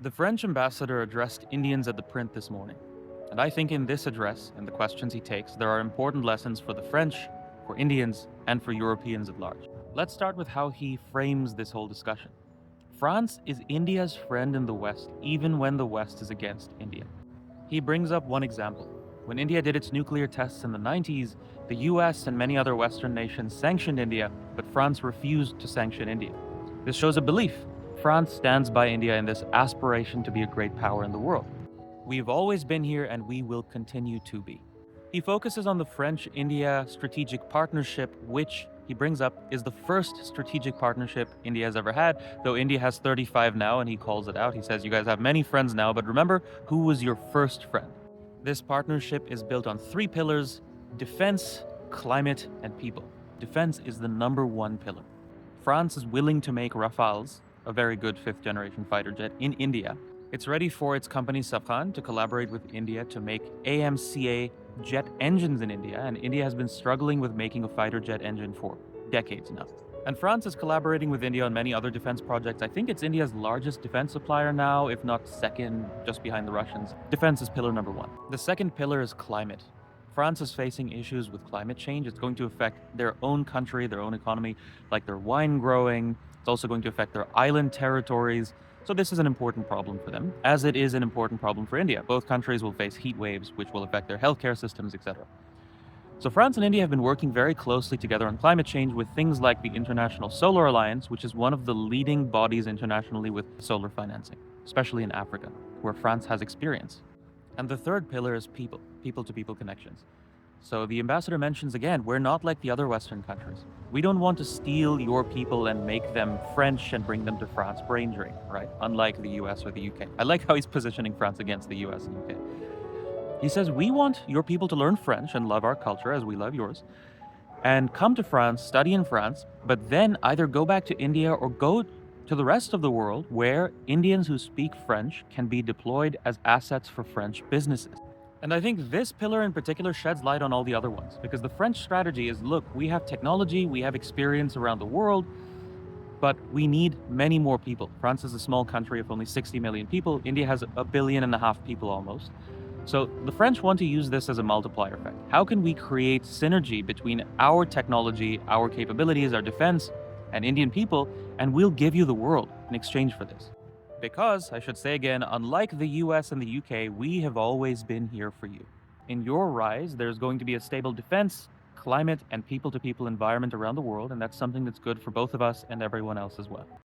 The French ambassador addressed Indians at the print this morning. And I think in this address and the questions he takes, there are important lessons for the French, for Indians, and for Europeans at large. Let's start with how he frames this whole discussion. France is India's friend in the West, even when the West is against India. He brings up one example. When India did its nuclear tests in the 90s, the US and many other Western nations sanctioned India, but France refused to sanction India. This shows a belief. France stands by India in this aspiration to be a great power in the world. We've always been here and we will continue to be. He focuses on the French India strategic partnership, which he brings up is the first strategic partnership India has ever had, though India has 35 now, and he calls it out. He says, "You guys have many friends now, but remember who was your first friend." This partnership is built on three pillars: defense, climate, and people. Defense is the number one pillar. France is willing to make Rafales, a very good fifth generation fighter jet, in India. It's ready for its company Safran to collaborate with India to make AMCA jet engines in India, and India has been struggling with making a fighter jet engine for decades now. And France is collaborating with India on many other defense projects. I think it's India's largest defense supplier now, if not second, just behind the Russians. Defense is pillar number one. The second pillar is climate. France is facing issues with climate change. It's going to affect their own country, their own economy, like their wine growing. It's also going to affect their island territories. So this is an important problem for them, as it is an important problem for India. Both countries will face heat waves, which will affect their healthcare systems, etc. So France and India have been working very closely together on climate change with things like the International Solar Alliance, which is one of the leading bodies internationally with solar financing, especially in Africa, where France has experience. And the third pillar is people, people-to-people connections. So the ambassador mentions again, we're not like the other Western countries. We don't want to steal your people and make them French and bring them to France, brain drain, right? Unlike the US or the UK. I like how he's positioning France against the US and UK. He says, we want your people to learn French and love our culture as we love yours, and come to France, study in France, but then either go back to India or go to the rest of the world where Indians who speak French can be deployed as assets for French businesses. And I think this pillar in particular sheds light on all the other ones, because the French strategy is, look, we have technology, we have experience around the world, but we need many more people. France is a small country of only 60 million people. India has 1.5 billion people almost. So the French want to use this as a multiplier effect. How can we create synergy between our technology, our capabilities, our defense, and Indian people, and we'll give you the world in exchange for this? Because, I should say again, unlike the US and the UK, we have always been here for you. In your rise, there's going to be a stable defense, climate, and people-to-people environment around the world, and that's something that's good for both of us and everyone else as well.